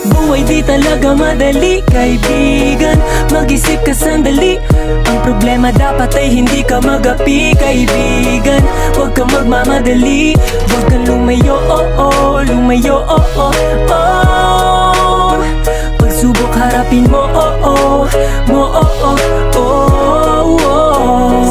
Buhay di talaga madali, kaibigan. Mag-isip ka sandali. Ang problema dapat ay hindi ka mag-api, kaibigan. Huwag ka magmamadali. Huwag kang lumayo, lumayo, pagsubok harapin mo,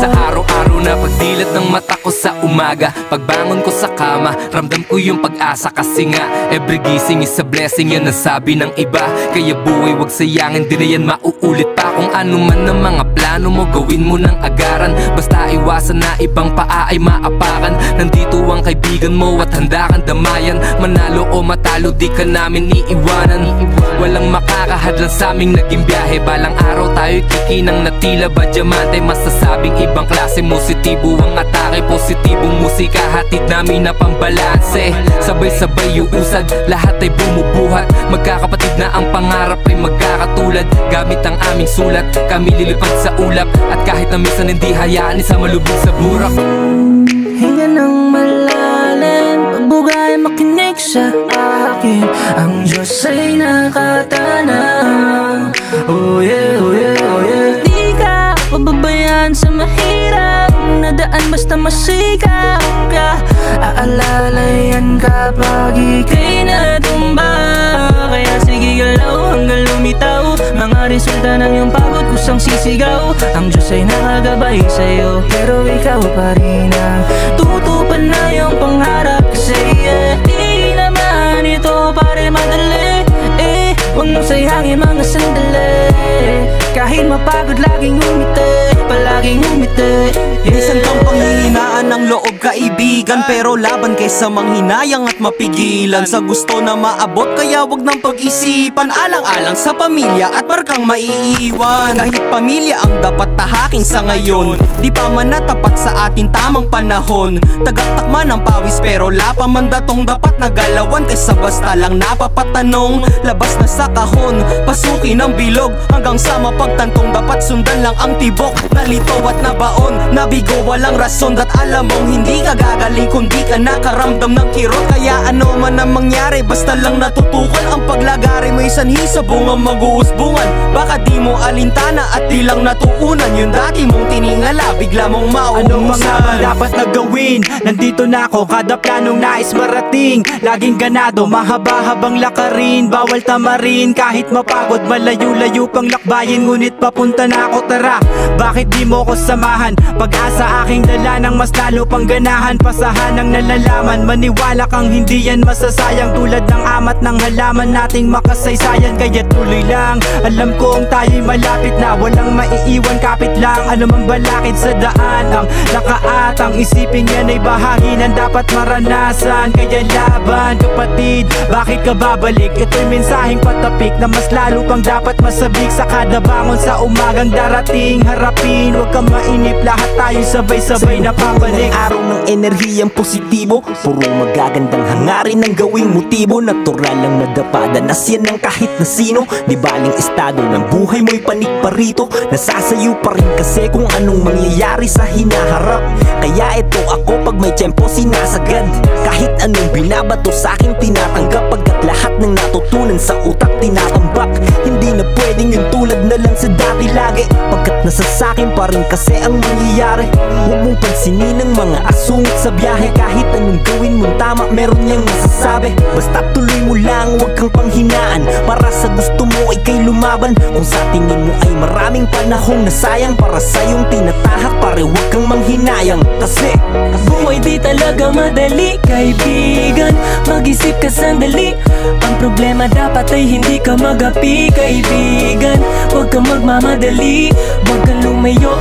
Sa araw-araw na pagdilat ng mata ko sa umaga, pagbangon ko sa kama, ramdam ko yung pag-asa. Kasi nga, every gising is a blessing, yan ang sabi ng iba. Kaya buhay wag sayangin, di na yan mauulit pa. Kung ano man ang mga plano mo, gawin mo ng agaran. Basta iwasan na ibang paa ay maapakan. Nandito ang kaibigan mo at handa kang damayan. Manalo o matalo, di ka namin iiwanan. Walang makakahadlan sa aming naging biyahe. Balang araw tayo'y kikinang na tila ba diamante. Masasabing ibang klase, positibo ang atake. Positibong musika, hatid namin na pambalanse. Sabay-sabay uusad, lahat ay bumubuhat. Magkakapatid na ang pangarap ay magkakatulad. Gamit ang aming sulat, kami lilipad sa ulap. At kahit na minsan hindi hayaan, isa malubog sa burak. Hinga ng malalim, pagbugay makinig sa akin. Ang Diyos ay nakatanang. Oh yeah, oh yeah, oh yeah. Di ka pababayaan sa mahirap na daan, basta masikap ka. Aalalayan kapag ika'y natumba. Kaya sige galaw hanggang lumitaw. Mga resulta ng iyong pagod, kusang sisigaw. Ang Diyos ay nakagabay sa'yo, pero ikaw pa rin ang tutupan na iyong pangarap. Kasi di naman ito pare madali. Huwag mong sayangin mga sandali. Kahit mapagod laging umiti, palaging umiti. Minsan kang panghihinaan ng loob kaibigan, pero laban kaysa manghinayang at mapigilan. Sa gusto na maabot kaya wag nang pag-isipan. Alang-alang sa pamilya at markang maiiwan. Kahit pamilya ang dapat tahaking sa ngayon, di pa man natapat sa ating tamang panahon. Tagaktakman ng pawis pero lapamandatong dapat nagalawan. Kaysa basta lang napapatanong, labas na sa kahon, pasukin ang bilog. Hanggang sa mapagtantong dapat sundan lang ang tibok. Nalito at nabaon, nabigo walang rason. Dat alam mong hindi ka gagaling kung di ka nakaramdam ng kirot. Kaya ano man ang mangyari, basta lang natutukan. Ang paglagari mo'y sanhi sa bungang mag-uusbungan. Baka di mo alintana at di lang natuunan yung dati mong tiningala, bigla mong mauusan. Ano mga dapat na gawin? Nandito na ako, kada planong nais marating. Laging ganado, mahaba-habang lakarin. Bawal tamarin, kahit mapagod, malayo-layo pang lakbayin. Ngunit papunta na ako, tara, bakit di mo ko samahan? Pag-asa aking dala ng mas lalo pang ganahan. Pasahan ang nalalaman, maniwala kang hindi yan masasayang. Tulad ng amat ng halaman nating makasaysayan. Kaya tuloy lang, alam ko ang tayo'y malapit na. Walang maiiwan, kapit lang anumang balakid sa daan. Ang nakaatang isipin yan ay bahagi ng dapat maranasan. Kaya laban kapatid, bakit ka babalik? Ito'y mensaheng patapik na mas lalo pang dapat masabik. Sa kada bangon sa umagang darating, harapin, huwag kang mainip. Lahat tayo sabay-sabay na pabalik. Araw ng enerhiyang positibo, puro magagandang hangarin ang gawing motibo. Natural lang nadapadanas yan ng kahit na sino. Di baling estado ng buhay mo'y panik pa rito. Nasasayo pa rin kasi kung anong mangyayari sa hinaharap. Kaya ito ako pag may tiyempo sinasagad. Kahit anong binabato sa akin tinatanggap. Pagkat lahat ng natutunan sa utak tinatambak. Hindi na pwedeng yung tulad na lang sa dati lagi. Pagkat nasa sakin pa rin kasi ang mangyayari. Huwag mong pansinin ng mga asungit sa biyahe. Kahit anong gawin mong tama, meron niyang masasabi. Basta tuloy mo lang, huwag kang panghinaan. Para sa gusto mo ay kay lumaban. Kung sa tingin mo ay maraming panahong nasayang para sa'yong tinatahak, pare huwag kang manghinayang. Kasi buhay di talaga madali, kaibigan. Mag-isip ka sandali. Ang problema dapat ay hindi ka mag-api, kaibigan. Huwag kang magmamadali, huwag kang lumayo,